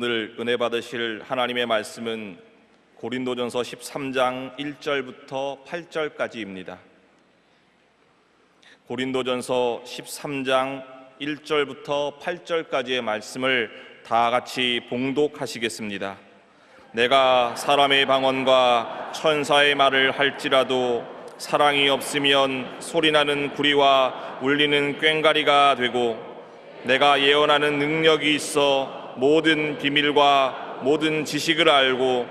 오늘 은혜 받으실 하나님의 말씀은 고린도전서 13장 1절부터 8절까지입니다. 고린도전서 13장 1절부터 8절까지의 말씀을 다 같이 봉독하시겠습니다. 내가 사람의 방언과 천사의 말을 할지라도 사랑이 없으면 소리나는 구리와 울리는 꽹과리가 되고, 내가 예언하는 능력이 있어 모든 비밀과 모든 지식을 알고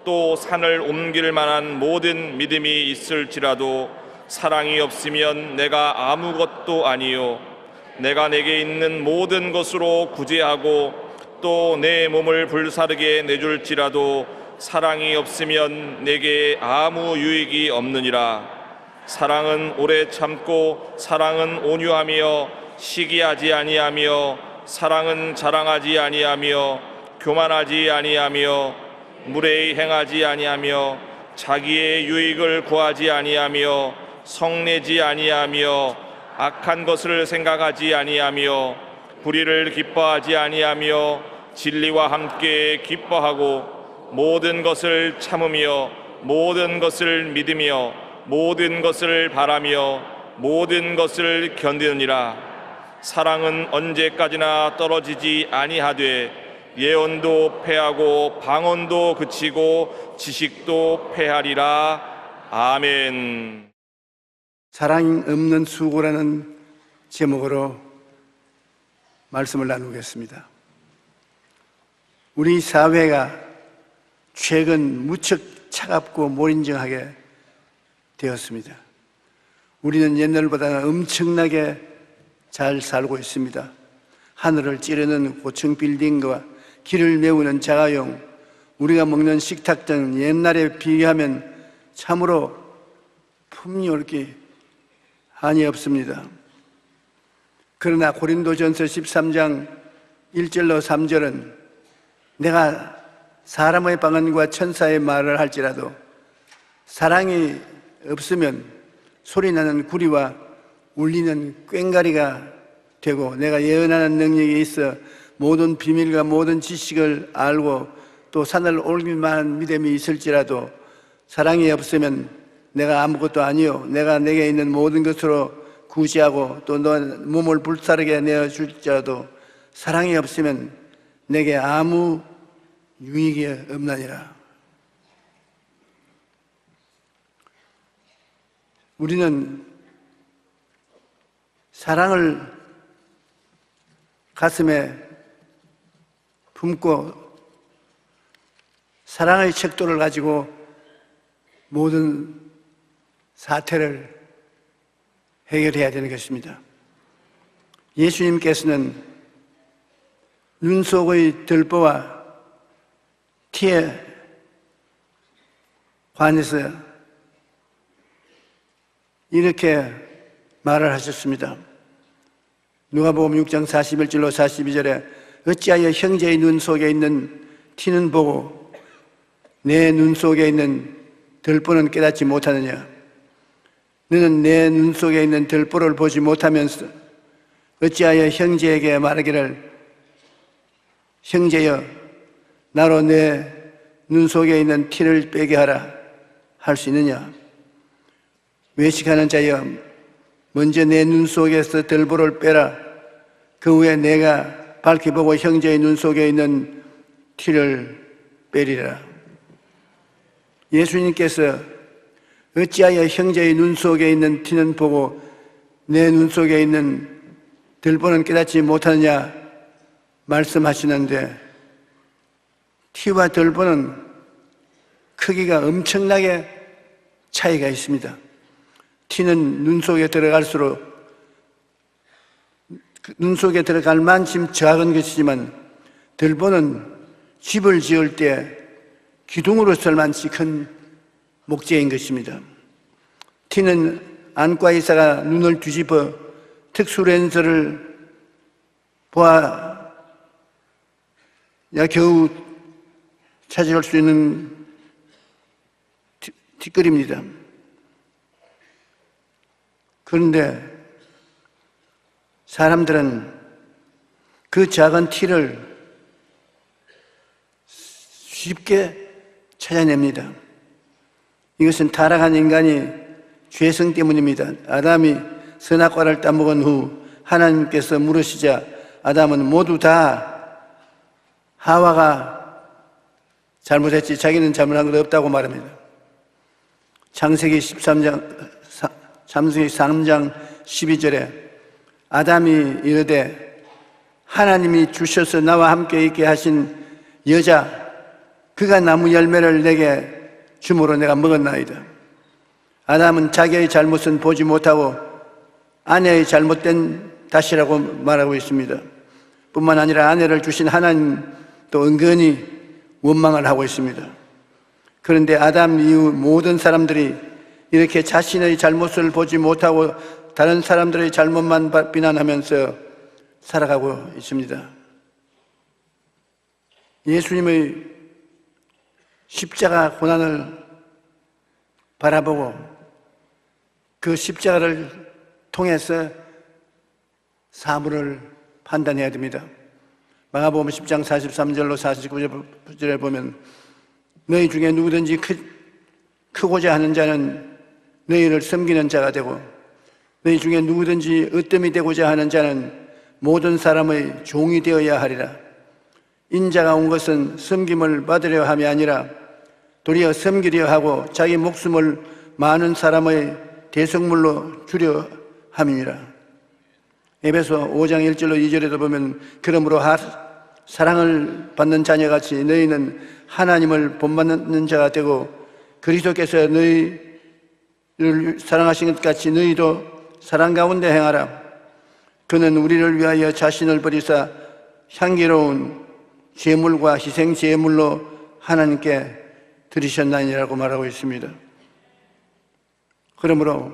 또 산을 옮길 만한 모든 믿음이 있을지라도 사랑이 없으면 내가 아무것도 아니요, 내가 내게 있는 모든 것으로 구제하고 또 내 몸을 불사르게 내줄지라도 사랑이 없으면 내게 아무 유익이 없느니라. 사랑은 오래 참고 사랑은 온유하며 시기하지 아니하며 사랑은 자랑하지 아니하며 교만하지 아니하며 무례히 행하지 아니하며 자기의 유익을 구하지 아니하며 성내지 아니하며 악한 것을 생각하지 아니하며 불의를 기뻐하지 아니하며 진리와 함께 기뻐하고 모든 것을 참으며 모든 것을 믿으며 모든 것을 바라며 모든 것을 견디느니라. 사랑은 언제까지나 떨어지지 아니하되 예언도 패하고 방언도 그치고 지식도 패하리라. 아멘. 사랑 없는 수고라는 제목으로 말씀을 나누겠습니다. 우리 사회가 최근 무척 차갑고 몰인정하게 되었습니다. 우리는 옛날보다 엄청나게 잘 살고 있습니다. 하늘을 찌르는 고층 빌딩과 길을 메우는 자가용, 우리가 먹는 식탁 등 옛날에 비교하면 참으로 풍요롭게 한이 없습니다. 그러나 고린도전서 13장 1절로 3절은 내가 사람의 방언과 천사의 말을 할지라도 사랑이 없으면 소리나는 구리와 울리는 꽹과리가 되고, 내가 예언하는 능력이 있어 모든 비밀과 모든 지식을 알고 또 산을 옮길 만한 믿음이 있을지라도 사랑이 없으면 내가 아무것도 아니요, 내가 내게 있는 모든 것으로 구제하고 또 너 몸을 불사르게 내어줄지라도 사랑이 없으면 내게 아무 유익이 없나니라. 우리는 사랑을 가슴에 품고 사랑의 척도를 가지고 모든 사태를 해결해야 되는 것입니다. 예수님께서는 눈 속의 들보와 티에 관해서 이렇게 말을 하셨습니다. 누가복음 6장 41절로 42절에 어찌하여 형제의 눈 속에 있는 티는 보고 내 눈 속에 있는 들보는 깨닫지 못하느냐. 너는 내 눈 속에 있는 들보를 보지 못하면서 어찌하여 형제에게 말하기를 형제여 나로 내 눈 속에 있는 티를 빼게 하라 할 수 있느냐. 외식하는 자여 먼저 내 눈 속에서 들보를 빼라. 그 후에 내가 밝히 보고 형제의 눈 속에 있는 티를 빼리라. 예수님께서 어찌하여 형제의 눈 속에 있는 티는 보고 내 눈 속에 있는 들보는 깨닫지 못하느냐 말씀하시는데, 티와 들보는 크기가 엄청나게 차이가 있습니다. 티는 눈 속에 들어갈수록 눈 속에 들어갈 만큼 작은 것이지만 들보는 집을 지을 때 기둥으로 설 만치 큰 목재인 것입니다. 티는 안과 의사가 눈을 뒤집어 특수 렌즈를 보아야 겨우 찾아올 수 있는 티끌입니다. 그런데 사람들은 그 작은 티를 쉽게 찾아냅니다. 이것은 타락한 인간이 죄성 때문입니다. 아담이 선악과를 따먹은 후 하나님께서 물으시자 아담은 모두 다 하와가 잘못했지 자기는 잘못한 것 없다고 말합니다. 창세기 3장 12절에 아담이 이르되 하나님이 주셔서 나와 함께 있게 하신 여자 그가 나무 열매를 내게 주므로 내가 먹었나이다. 아담은 자기의 잘못은 보지 못하고 아내의 잘못된 탓이라고 말하고 있습니다. 뿐만 아니라 아내를 주신 하나님도 은근히 원망을 하고 있습니다. 그런데 아담 이후 모든 사람들이 이렇게 자신의 잘못을 보지 못하고 다른 사람들의 잘못만 비난하면서 살아가고 있습니다. 예수님의 십자가 고난을 바라보고 그 십자가를 통해서 사물을 판단해야 됩니다. 마가복음 10장 43절로 49절에 보면 너희 중에 누구든지 크고자 하는 자는 너희를 섬기는 자가 되고 너희 중에 누구든지 으뜸이 되고자 하는 자는 모든 사람의 종이 되어야 하리라. 인자가 온 것은 섬김을 받으려 함이 아니라 도리어 섬기려 하고 자기 목숨을 많은 사람의 대속물로 주려 함이니라. 에베소 5장 1절로 2절에도 보면 그러므로 사랑을 받는 자녀같이 너희는 하나님을 본받는 자가 되고 그리스도께서 너희를 사랑하신 것 같이 너희도 사랑 가운데 행하라. 그는 우리를 위하여 자신을 버리사 향기로운 제물과 희생 제물로 하나님께 드리셨나니라고 말하고 있습니다. 그러므로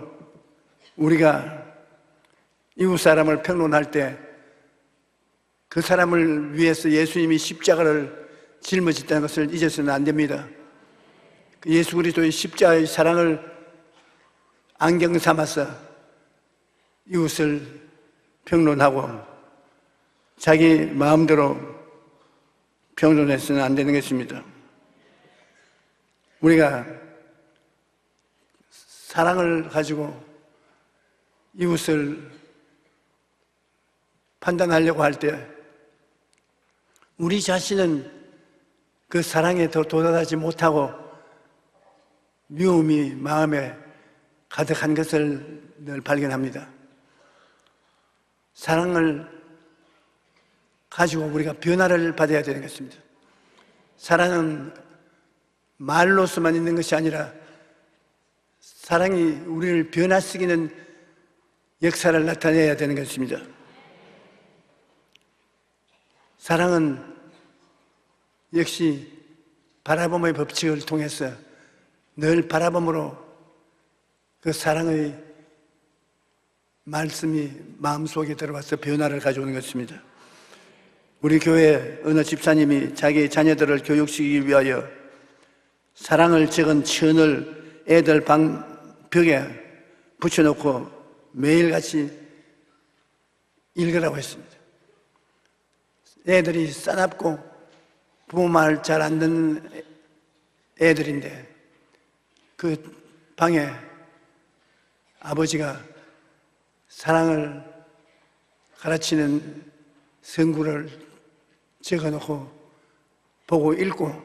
우리가 이웃 사람을 평론할 때 그 사람을 위해서 예수님이 십자가를 짊어졌다는 것을 잊어서는 안 됩니다. 예수 그리스도의 십자가의 사랑을 안경 삼아서 이웃을 평론하고 자기 마음대로 평론해서는 안 되는 것입니다. 우리가 사랑을 가지고 이웃을 판단하려고 할 때 우리 자신은 그 사랑에 더 도달하지 못하고 미움이 마음에 가득한 것을 늘 발견합니다. 사랑을 가지고 우리가 변화를 받아야 되는 것입니다. 사랑은 말로서만 있는 것이 아니라 사랑이 우리를 변화시키는 역사를 나타내야 되는 것입니다. 사랑은 역시 바라봄의 법칙을 통해서 늘 바라봄으로 그 사랑의 말씀이 마음속에 들어와서 변화를 가져오는 것입니다. 우리 교회 어느 집사님이 자기 자녀들을 교육시키기 위하여 사랑을 적은 천을 애들 방 벽에 붙여놓고 매일같이 읽으라고 했습니다. 애들이 싸납고 부모 말 잘 안 듣는 애들인데 그 방에 아버지가 사랑을 가르치는 성구를 적어놓고 보고 읽고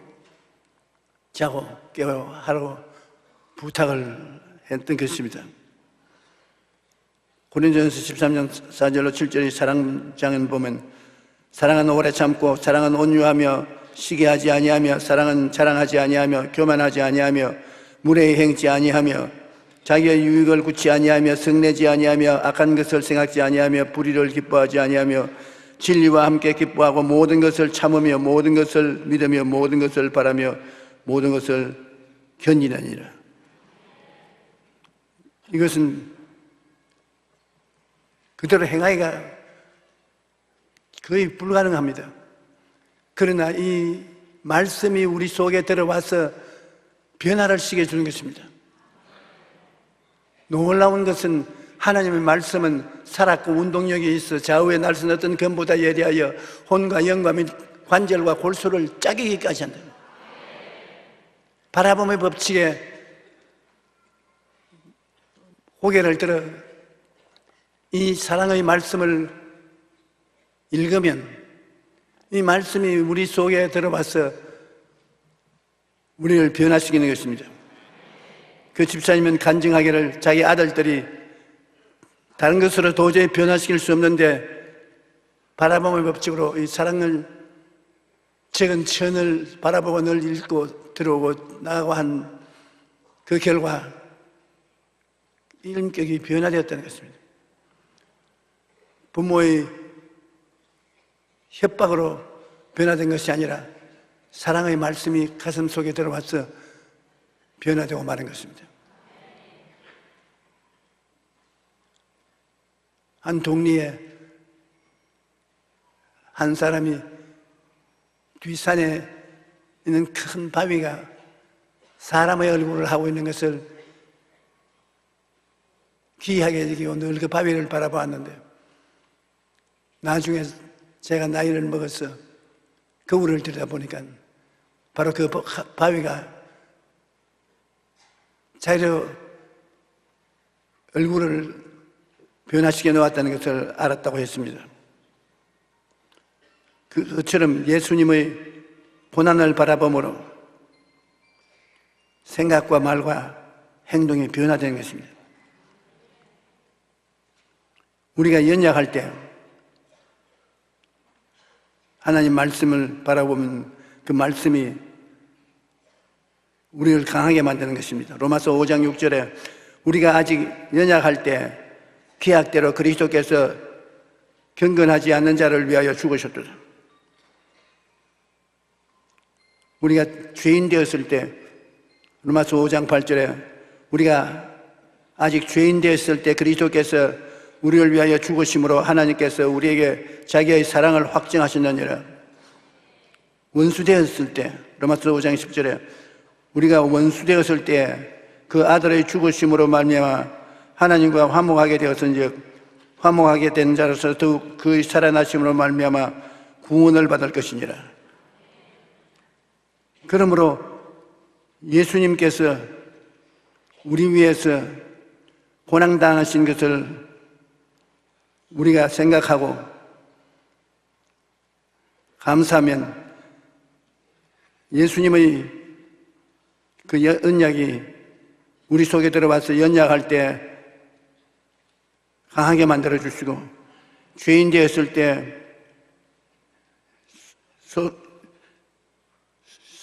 자고 깨워 하라고 부탁을 했던 것입니다. 고린도전서 13장 4절로 7절의 사랑장은 보면 사랑은 오래 참고 사랑은 온유하며 시기하지 아니하며 사랑은 자랑하지 아니하며 교만하지 아니하며 무례히 행치 아니하며 자기의 유익을 굳지 아니하며 성내지 아니하며 악한 것을 생각지 아니하며 불의를 기뻐하지 아니하며 진리와 함께 기뻐하고 모든 것을 참으며 모든 것을 믿으며 모든 것을 바라며 모든 것을 견디느니라. 이것은 그대로 행하기가 거의 불가능합니다. 그러나 이 말씀이 우리 속에 들어와서 변화를 시켜주는 것입니다. 놀라운 것은 하나님의 말씀은 살았고 운동력이 있어 좌우의 날선 어떤 검보다 예리하여 혼과 영과 및 관절과 골수를 짜기기까지 한다. 바라봄의 법칙에 고개를 들어 이 사랑의 말씀을 읽으면 이 말씀이 우리 속에 들어와서 우리를 변화시키는 것입니다. 그 집사님은 간증하기를 자기 아들들이 다른 것으로 도저히 변화시킬 수 없는데 바라봄의 법칙으로 이 사랑을 적은 천을 바라보고 늘 읽고 들어오고 나가고 한 그 결과 인격이 변화되었다는 것입니다. 부모의 협박으로 변화된 것이 아니라 사랑의 말씀이 가슴 속에 들어와서 변화되고 마는 것입니다. 한 동리에 한 사람이 뒷산에 있는 큰 바위가 사람의 얼굴을 하고 있는 것을 기이하게 여기고 늘 그 바위를 바라보았는데 나중에 제가 나이를 먹어서 거울을 들여다보니까 바로 그 바위가 자기의 얼굴을 변화시켜 놓았다는 것을 알았다고 했습니다. 그처럼 예수님의 고난을 바라봄으로 생각과 말과 행동이 변화되는 것입니다. 우리가 연약할 때 하나님 말씀을 바라보면 그 말씀이 우리를 강하게 만드는 것입니다. 로마서 5장 6절에 우리가 아직 연약할 때 기약대로 그리스도께서 경건하지 않는 자를 위하여 죽으셨도다. 우리가 죄인 되었을 때 로마서 5장 8절에 우리가 아직 죄인 되었을 때 그리스도께서 우리를 위하여 죽으심으로 하나님께서 우리에게 자기의 사랑을 확증하셨느니라. 원수 되었을 때 로마서 5장 10절에 우리가 원수 되었을 때 그 아들의 죽으심으로 말미암아 하나님과 화목하게 되었은즉 화목하게 된 자로서 더욱 그의 살아나심으로 말미암아 구원을 받을 것이니라. 그러므로 예수님께서 우리 위해서 고난당하신 것을 우리가 생각하고 감사하면 예수님의 그 언약이 우리 속에 들어와서 연약할 때 강하게 만들어 주시고 죄인 되었을 때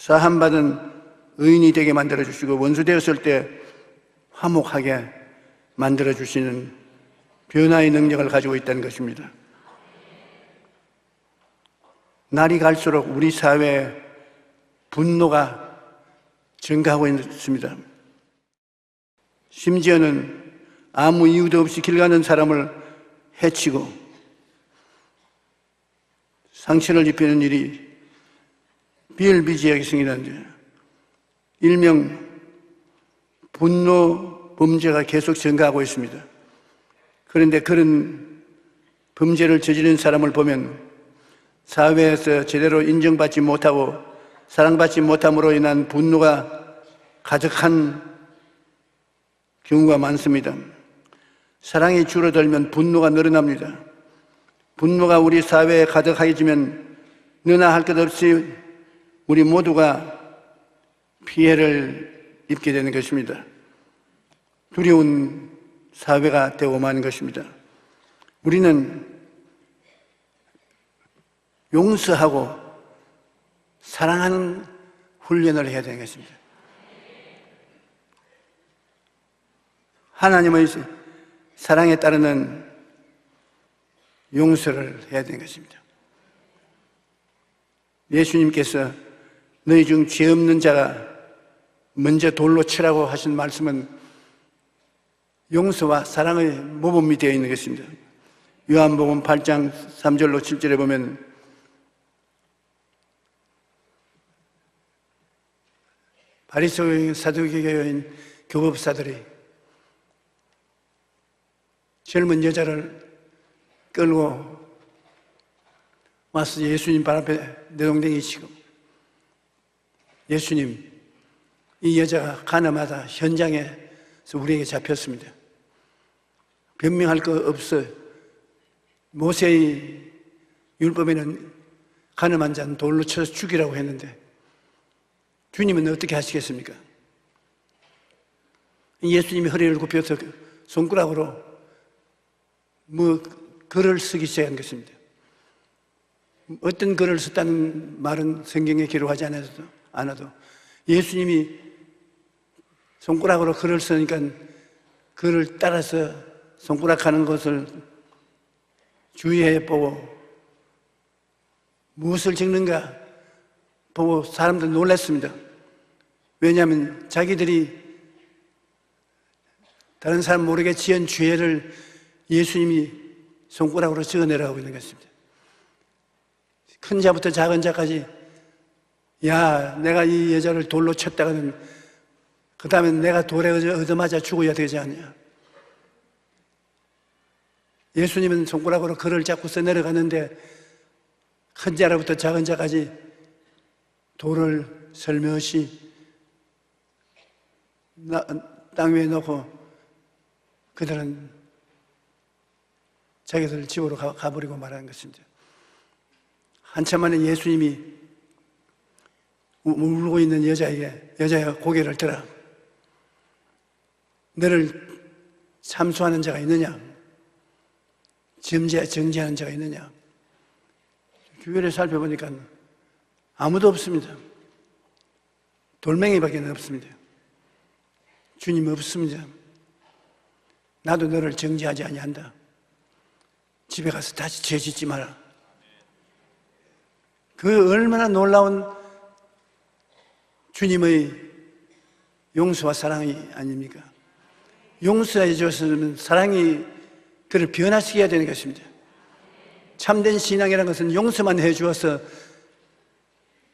사함받은 의인이 되게 만들어 주시고 원수 되었을 때 화목하게 만들어 주시는 변화의 능력을 가지고 있다는 것입니다. 날이 갈수록 우리 사회에 분노가 증가하고 있습니다. 심지어는 아무 이유도 없이 길 가는 사람을 해치고 상처를 입히는 일이 비일비재하게 생기는데 일명 분노 범죄가 계속 증가하고 있습니다. 그런데 그런 범죄를 저지른 사람을 보면 사회에서 제대로 인정받지 못하고 사랑받지 못함으로 인한 분노가 가득한 경우가 많습니다. 사랑이 줄어들면 분노가 늘어납니다. 분노가 우리 사회에 가득해지면 너나 할 것 없이 우리 모두가 피해를 입게 되는 것입니다. 두려운 사회가 되고 마는 것입니다. 우리는 용서하고 사랑하는 훈련을 해야 되는 것입니다. 하나님의 사랑에 따르는 용서를 해야 되는 것입니다. 예수님께서 너희 중 죄 없는 자가 먼저 돌로 치라고 하신 말씀은 용서와 사랑의 모범이 되어 있는 것입니다. 요한복음 8장 3절로 7절에 보면 바리새인 사두개인 교법사들이 젊은 여자를 끌고 와서 예수님 발 앞에 내동댕이 치고 예수님, 이 여자가 가늠하다 현장에서 우리에게 잡혔습니다. 변명할 거 없어. 모세의 율법에는 가늠한 자는 돌로 쳐서 죽이라고 했는데 주님은 어떻게 하시겠습니까? 예수님이 허리를 굽혀서 손가락으로 글을 쓰기 시작한 것입니다. 어떤 글을 썼다는 말은 성경에 기록하지 않아도 예수님이 손가락으로 글을 쓰니까 글을 따라서 손가락 하는 것을 주의해 보고 무엇을 적는가 보고 사람들 놀랐습니다. 왜냐하면 자기들이 다른 사람 모르게 지은 죄를 예수님이 손가락으로 적어내라고 있는 것입니다. 큰 자부터 작은 자까지 야, 내가 이 여자를 돌로 쳤다가는 그 다음에 내가 돌에 얻어맞아 죽어야 되지 않냐. 예수님은 손가락으로 글을 자꾸 써내려가는데 큰 자로부터 작은 자까지 돌을 설며시 땅 위에 놓고 그들은 자기들 집으로 가버리고 말하는 것입니다. 한참 만에 예수님이 울고 있는 여자의 고개를 들어 너를 참수하는 자가 있느냐? 정죄하는 자가 있느냐? 주위를 살펴보니까 아무도 없습니다. 돌멩이밖에 없습니다. 주님 없습니다. 나도 너를 정죄하지 아니한다. 집에 가서 다시 죄 짓지 마라. 그 얼마나 놀라운 주님의 용서와 사랑이 아닙니까? 용서해 줬으면 사랑이 그를 변화시켜야 되는 것입니다. 참된 신앙이라는 것은 용서만 해 주어서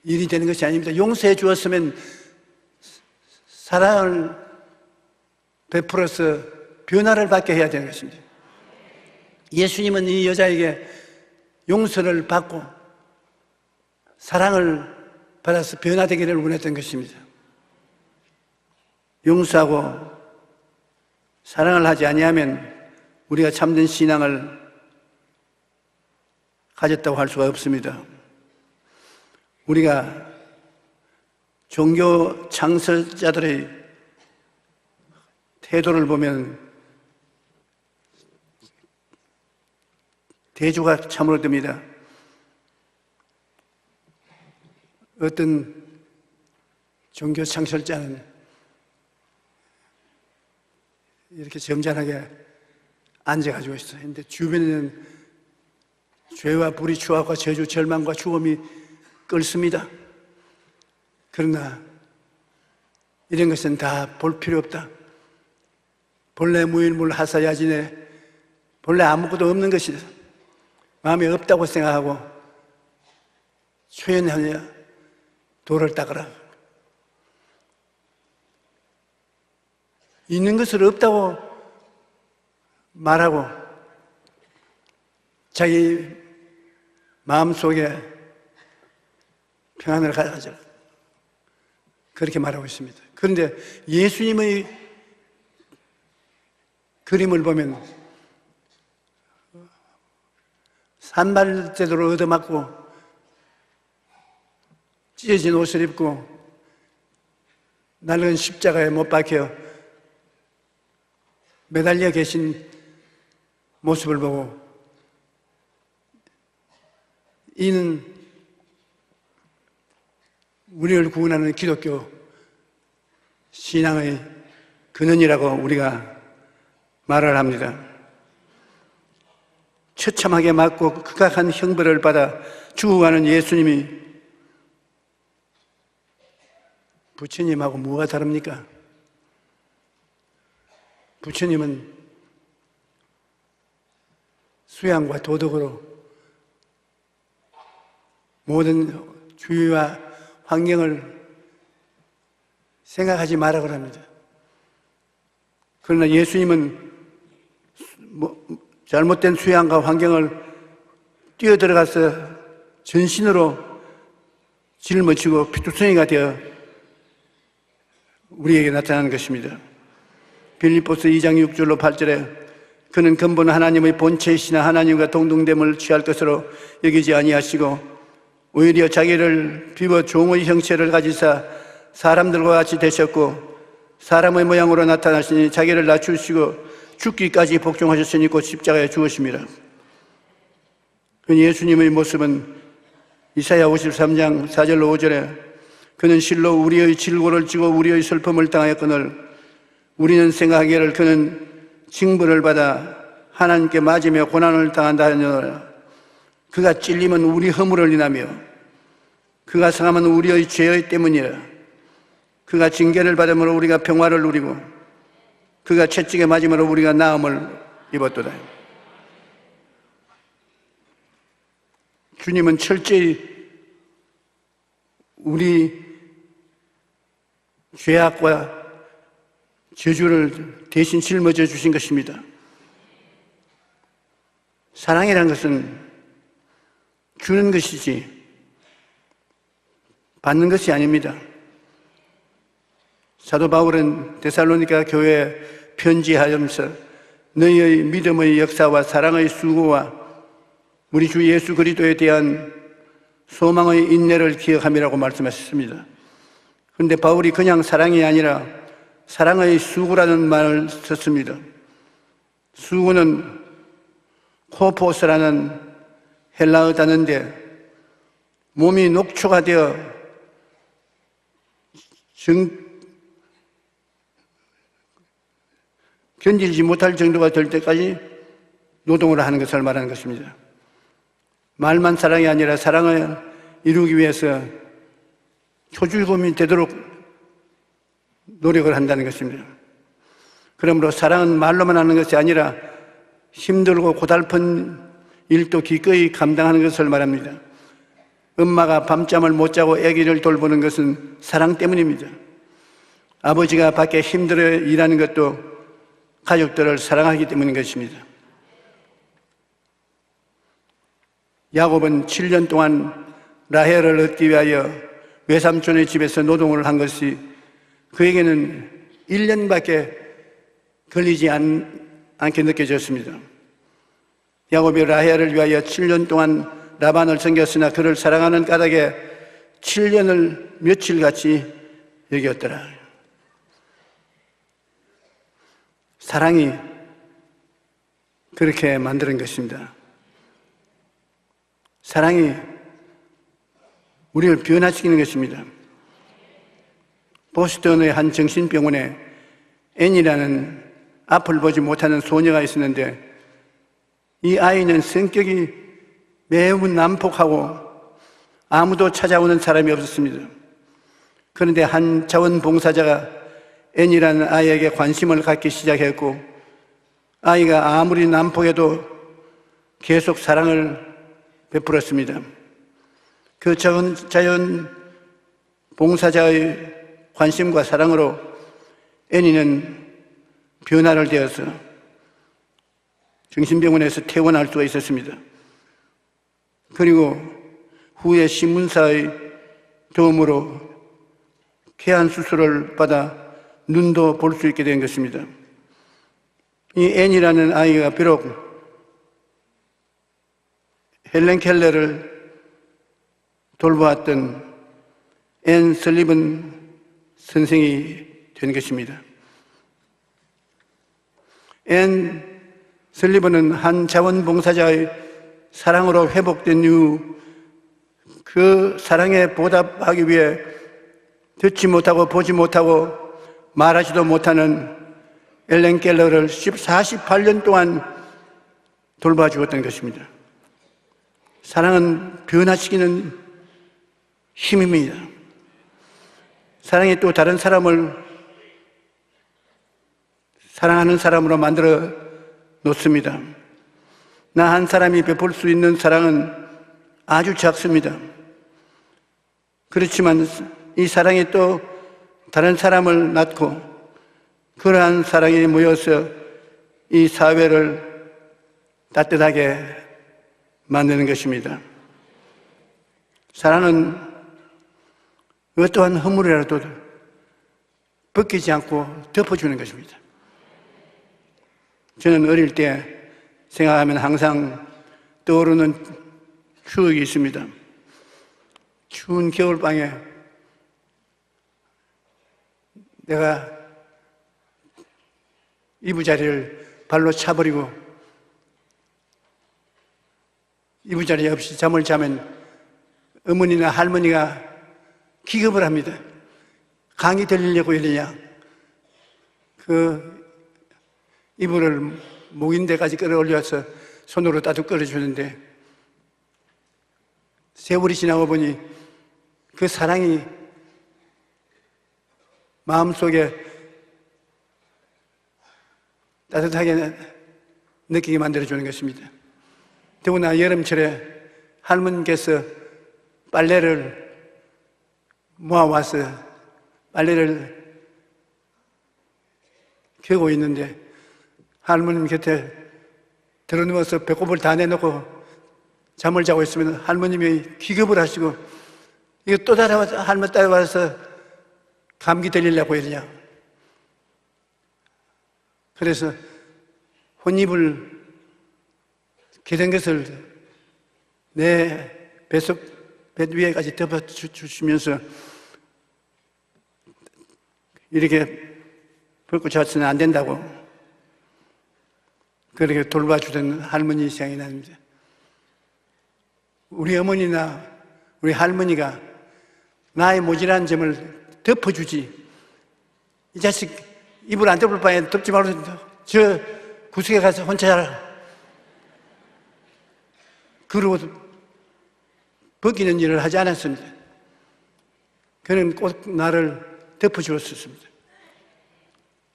일이 되는 것이 아닙니다. 용서해 주었으면 사랑을 베풀어서 변화를 받게 해야 되는 것입니다. 예수님은 이 여자에게 용서를 받고 사랑을 받아서 변화되기를 원했던 것입니다. 용서하고 사랑을 하지 아니하면 우리가 참된 신앙을 가졌다고 할 수가 없습니다. 우리가 종교 창설자들의 태도를 보면 대조가 참으로 듭니다. 어떤 종교 창설자는 이렇게 점잖하게 앉아가지고 있어요. 근데 주변에는 죄와 불의, 추악과 저주, 절망과 죽음이 끓습니다. 그러나 이런 것은 다 볼 필요 없다. 본래 무일물 하사야지네, 본래 아무것도 없는 것이다. 마음에 없다고 생각하고 초연하냐 돌을 닦아라. 있는 것을 없다고 말하고 자기 마음속에 평안을 가져라. 그렇게 말하고 있습니다. 그런데 예수님의 그림을 보면 산발제도로 얻어맞고 찢어진 옷을 입고 낡은 십자가에 못 박혀 매달려 계신 모습을 보고 이는 우리를 구원하는 기독교 신앙의 근원이라고 우리가 말을 합니다. 처참하게 맞고 극악한 형벌을 받아 죽어가는 예수님이 부처님하고 뭐가 다릅니까? 부처님은 수양과 도덕으로 모든 주위와 환경을 생각하지 말라고 합니다. 그러나 예수님은 잘못된 수양과 환경을 뛰어들어가서 전신으로 짊어지고 피투성이가 되어 우리에게 나타나는 것입니다. 빌립보서 2장 6절로 8절에 그는 근본 하나님의 본체이시나 하나님과 동등됨을 취할 것으로 여기지 아니하시고 오히려 자기를 비워 종의 형체를 가지사 사람들과 같이 되셨고 사람의 모양으로 나타나시니 자기를 낮추시고 죽기까지 복종하셨으니 곧 십자가에 죽으심이라. 예수님의 모습은 이사야 53장 4절로 5절에 그는 실로 우리의 질고를 지고 우리의 슬픔을 당하였거늘 우리는 생각하기를 그는 징벌을 받아 하나님께 맞으며 고난을 당한다 하느니라. 그가 찔림은 우리 허물을 인하며 그가 상함은 우리의 죄의 때문이라. 그가 징계를 받음으로 우리가 평화를 누리고 그가 채찍에 맞음으로 우리가 나음을 입었도다. 주님은 철저히 우리 죄악과 저주를 대신 짊어져 주신 것입니다. 사랑이란 것은 주는 것이지 받는 것이 아닙니다. 사도 바울은 데살로니가 교회에 편지하면서 너희의 믿음의 역사와 사랑의 수고와 우리 주 예수 그리스도에 대한 소망의 인내를 기억함이라고 말씀하셨습니다. 그런데 바울이 그냥 사랑이 아니라 사랑의 수고라는 말을 썼습니다. 수고는 코포스라는 헬라어 단어인데 몸이 녹초가 되어 견디지 못할 정도가 될 때까지 노동을 하는 것을 말하는 것입니다. 말만 사랑이 아니라 사랑을 이루기 위해서 초줄금이 되도록 노력을 한다는 것입니다. 그러므로 사랑은 말로만 하는 것이 아니라 힘들고 고달픈 일도 기꺼이 감당하는 것을 말합니다. 엄마가 밤잠을 못 자고 아기를 돌보는 것은 사랑 때문입니다. 아버지가 밖에 힘들어 일하는 것도 가족들을 사랑하기 때문인 것입니다. 야곱은 7년 동안 라헬을 얻기 위하여 외삼촌의 집에서 노동을 한 것이 그에게는 1년밖에 걸리지 않게 느껴졌습니다. 야곱이 라헬을 위하여 7년 동안 라반을 섬겼으나 그를 사랑하는 까닭에 7년을 며칠같이 여겼더라. 사랑이 그렇게 만드는 것입니다. 사랑이 우리를 변화시키는 것입니다. 보스턴의 한 정신병원에 앤이라는 앞을 보지 못하는 소녀가 있었는데 이 아이는 성격이 매우 난폭하고 아무도 찾아오는 사람이 없었습니다. 그런데 한 자원봉사자가 앤이라는 아이에게 관심을 갖기 시작했고 아이가 아무리 난폭해도 계속 사랑을 베풀었습니다. 그 자원봉사자의 관심과 사랑으로 앤이는 변화를 되어서 정신병원에서 퇴원할 수가 있었습니다. 그리고 후에 신문사의 도움으로 폐암 수술을 받아 눈도 볼 수 있게 된 것입니다. 이 앤이라는 아이가 비록 헬렌 켈러를 돌보았던 앤 설리번 선생이 된 것입니다. 앤 설리번은 한 자원봉사자의 사랑으로 회복된 이후 그 사랑에 보답하기 위해 듣지 못하고 보지 못하고 말하지도 못하는 앨런 켈러를 48년 동안 돌봐주었던 것입니다. 사랑은 변화시키는 힘입니다. 사랑이 또 다른 사람을 사랑하는 사람으로 만들어 놓습니다. 나 한 사람이 베풀 수 있는 사랑은 아주 작습니다. 그렇지만 이 사랑이 또 다른 사람을 낳고 그러한 사랑이 모여서 이 사회를 따뜻하게 만드는 것입니다. 사랑은 어떠한 허물이라도 벗기지 않고 덮어주는 것입니다. 저는 어릴 때 생각하면 항상 떠오르는 추억이 있습니다. 추운 겨울방에 내가 이부자리를 발로 차버리고 이부자리 없이 잠을 자면 어머니나 할머니가 기겁을 합니다. 감기 들리려고 이러냐. 그 이불을 목인대까지 끌어올려서 손으로 따뜻 끌어주는데 세월이 지나고 보니 그 사랑이 마음속에 따뜻하게 느끼게 만들어주는 것입니다. 더구나 여름철에 할머니께서 빨래를 모아와서 빨래를 켜고 있는데 할머님 곁에 들어누워서 배꼽을 다 내놓고 잠을 자고 있으면 할머님이 기겁을 하시고 이거 또 따라와서 할머니 따라와서 감기 들리려고 이러냐. 그래서 혼입을 기댄 것을 내 배 위에까지 덮어주시면서 이렇게 벗고 자서는 안 된다고 그렇게 돌봐주던 할머니 생각이 납니다. 우리 어머니나 우리 할머니가 나의 모질한 점을 덮어주지. 이 자식 이불 안 덮을 바에 덮지 말고 저 구석에 가서 혼자 자라. 그러고 벗기는 일을 하지 않았습니다. 그는 꼭 나를 덮어주었습니다.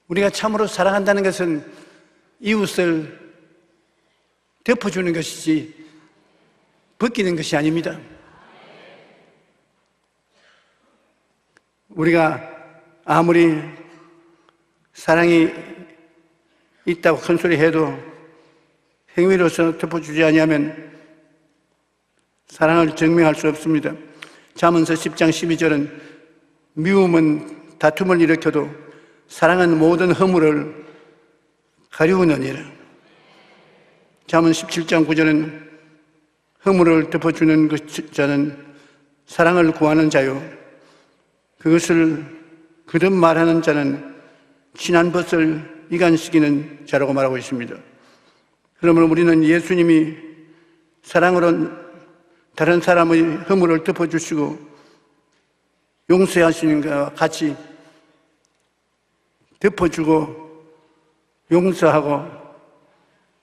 우리가 참으로 사랑한다는 것은 이웃을 덮어주는 것이지 벗기는 것이 아닙니다. 우리가 아무리 사랑이 있다고 큰소리 해도 행위로서 덮어주지 아니하면 사랑을 증명할 수 없습니다. 잠언서 10장 12절은 미움은 다툼을 일으켜도 사랑은 모든 허물을 가리우느니라. 잠언 17장 9절은 허물을 덮어주는 자는 사랑을 구하는 자요 그것을 거듭 말하는 자는 친한 벗을 이간시키는 자라고 말하고 있습니다. 그러므로 우리는 예수님이 사랑으로 다른 사람의 허물을 덮어주시고 용서하시는 것과 같이 덮어주고 용서하고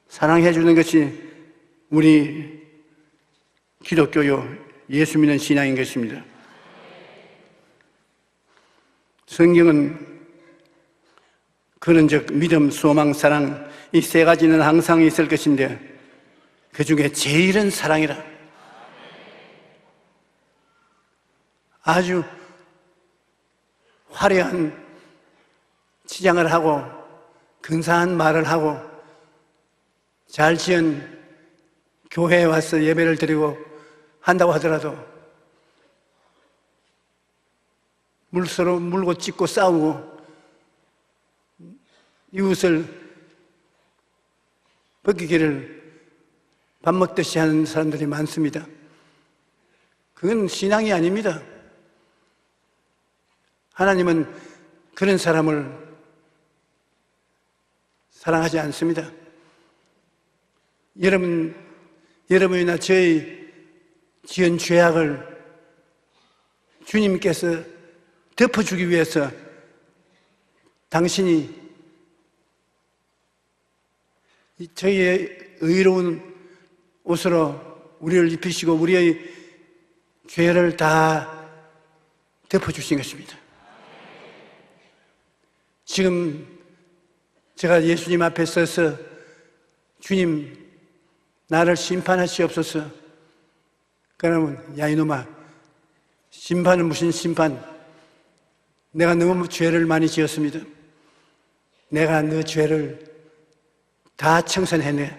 사랑해주는 것이 우리 기독교요 예수 믿는 신앙인 것입니다. 성경은 그런즉 믿음, 소망, 사랑 이 세 가지는 항상 있을 것인데 그 중에 제일은 사랑이라. 아주 화려한 치장을 하고 근사한 말을 하고 잘 지은 교회에 와서 예배를 드리고 한다고 하더라도 서로 물고 찢고 싸우고 이웃을 벗기기를 밥 먹듯이 하는 사람들이 많습니다. 그건 신앙이 아닙니다. 하나님은 그런 사람을 사랑하지 않습니다. 여러분이나 저희 지은 죄악을 주님께서 덮어주기 위해서 당신이 저희의 의로운 옷으로 우리를 입히시고 우리의 죄를 다 덮어주신 것입니다. 지금 제가 예수님 앞에 서서 주님 나를 심판하시옵소서. 그러면 야 이놈아 심판은 무슨 심판? 내가 너무 죄를 많이 지었습니다. 내가 너 죄를 다 청산해내.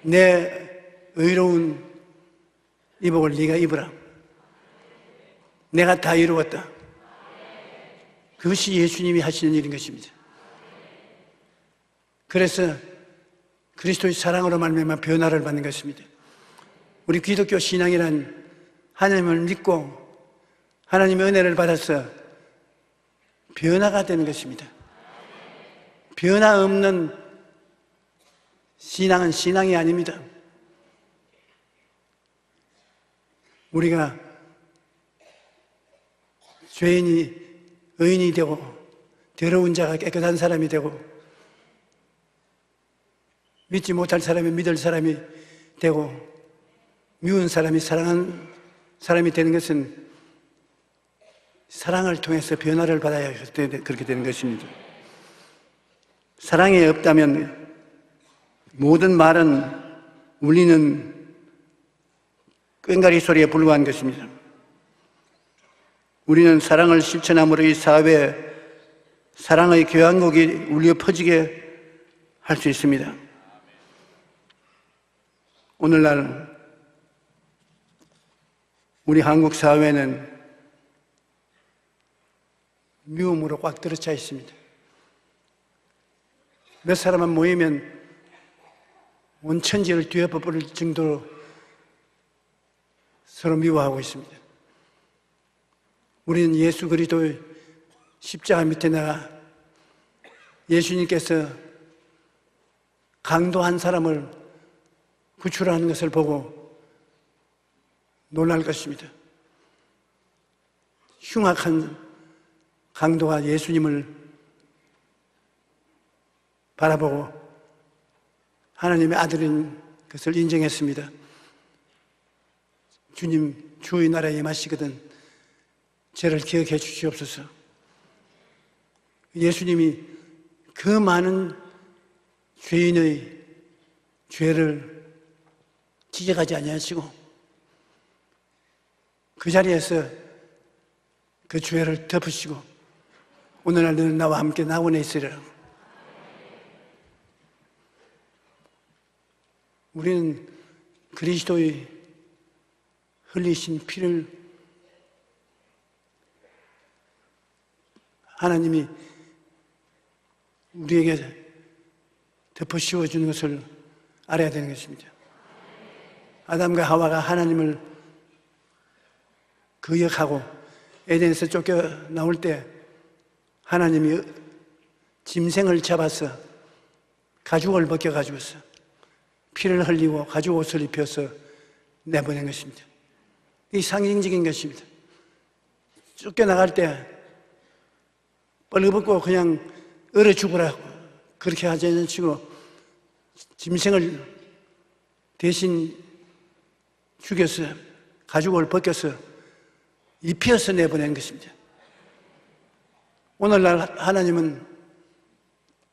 내 의로운 이복을 네가 입으라. 내가 다 이루었다. 그것이 예수님이 하시는 일인 것입니다. 그래서 그리스도의 사랑으로 말미암아 변화를 받는 것입니다. 우리 기독교 신앙이란 하나님을 믿고 하나님의 은혜를 받아서 변화가 되는 것입니다. 변화 없는 신앙은 신앙이 아닙니다. 우리가 죄인이 의인이 되고 더러운 자가 깨끗한 사람이 되고 믿지 못할 사람이 믿을 사람이 되고 미운 사람이 사랑하는 사람이 되는 것은 사랑을 통해서 변화를 받아야 그렇게 되는 것입니다. 사랑이 없다면 모든 말은 울리는 꽹과리 소리에 불과한 것입니다. 우리는 사랑을 실천함으로 이 사회에 사랑의 교향곡이 울려 퍼지게 할 수 있습니다. 오늘날 우리 한국 사회는 미움으로 꽉 들어차 있습니다. 몇 사람만 모이면 온 천지를 뒤엎어버릴 정도로 서로 미워하고 있습니다. 우리는 예수 그리스도의 십자가 밑에 나가 예수님께서 강도 한 사람을 구출하는 것을 보고 놀랄 것입니다. 흉악한 강도가 예수님을 바라보고 하나님의 아들인 것을 인정했습니다. 주님, 주의 나라에 임하시거든 저를 기억해 주시옵소서. 예수님이 그 많은 죄인의 죄를 지적하지 아니하시고 그 자리에서 그 죄를 덮으시고 오늘날 너는 나와 함께 낙원에 있으리라. 우리는 그리스도의 흘리신 피를 하나님이 우리에게 덮어 씌워주는 것을 알아야 되는 것입니다. 아담과 하와가 하나님을 거역하고 에덴에서 쫓겨나올 때 하나님이 짐승을 잡아서 가죽을 벗겨가지고서 피를 흘리고 가죽 옷을 입혀서 내보낸 것입니다. 이 상징적인 것입니다. 쫓겨나갈 때 벌거벗고 그냥 얼어 죽으라고 그렇게 하지 않으시고 짐승을 대신 죽여서 가죽을 벗겨서 입혀서 내보낸 것입니다. 오늘날 하나님은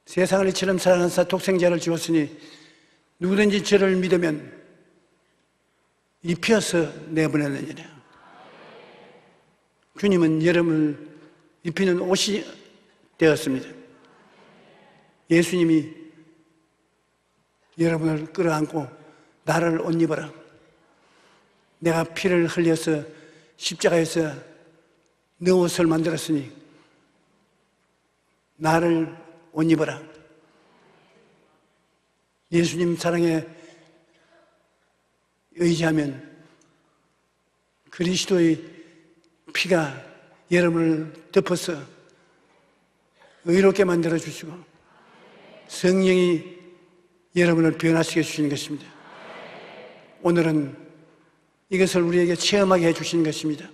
세상을 이처럼 사랑하사 독생자를 주었으니 누구든지 저를 믿으면 입혀서 내보내느니라. 주님은 여러분을 입히는 옷이 되었습니다. 예수님이 여러분을 끌어안고 나를 옷 입어라. 내가 피를 흘려서 십자가에서 내 옷을 만들었으니 나를 옷 입어라. 예수님 사랑에 의지하면 그리스도의 피가 여러분을 덮어서 의롭게 만들어 주시고 성령이 여러분을 변화시켜 주시는 것입니다. 오늘은 이것을 우리에게 체험하게 해 주시는 것입니다.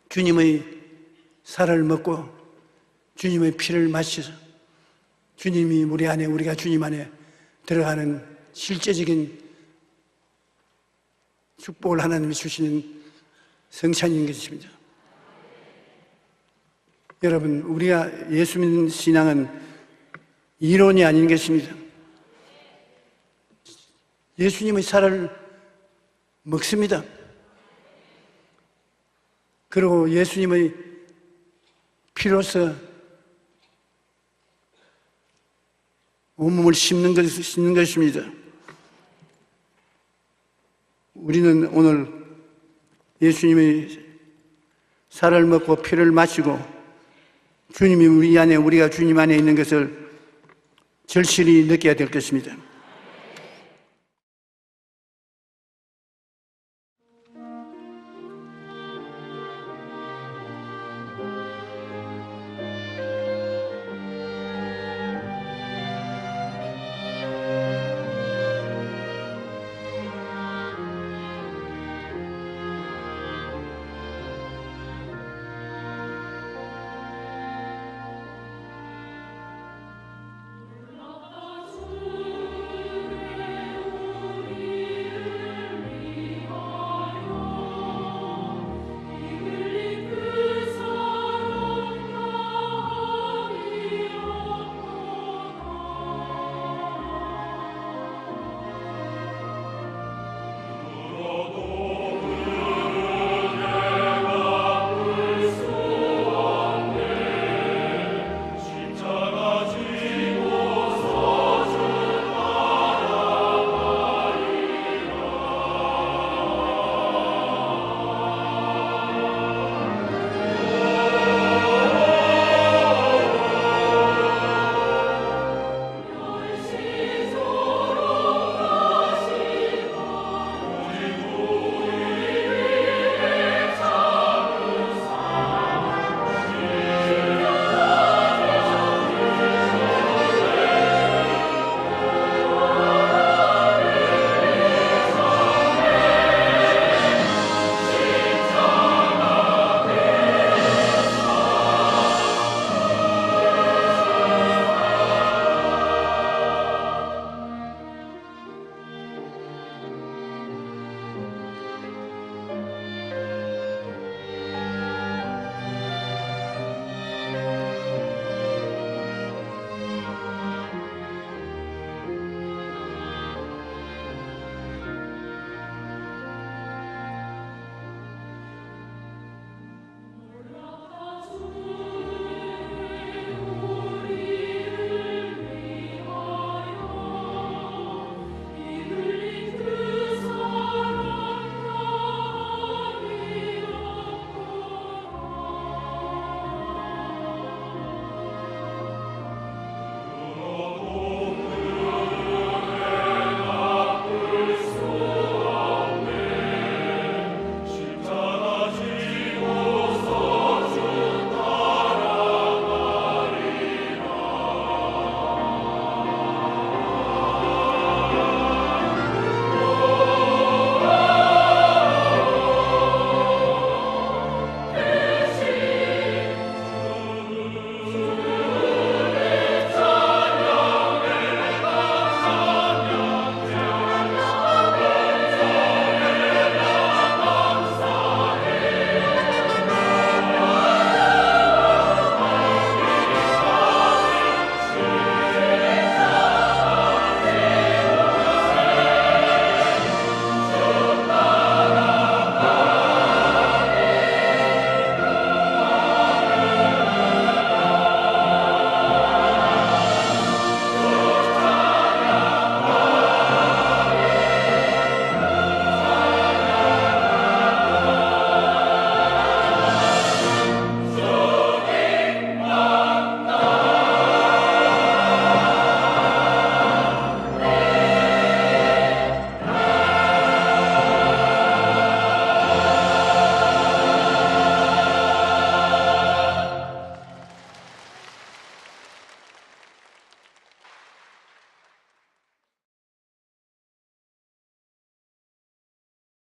주님의 살을 먹고 주님의 피를 마셔서 주님이 우리 안에, 우리가 주님 안에 들어가는 실제적인 축복을 하나님이 주시는 성찬인 것입니다. 여러분, 우리가 예수 믿는 신앙은 이론이 아닌 것입니다. 예수님의 살을 먹습니다. 그리고 예수님의 피로서 온몸을 씹는 것입니다. 우리는 오늘 예수님의 살을 먹고 피를 마시고 주님이 우리 안에, 우리가 주님 안에 있는 것을 절실히 느껴야 될 것입니다.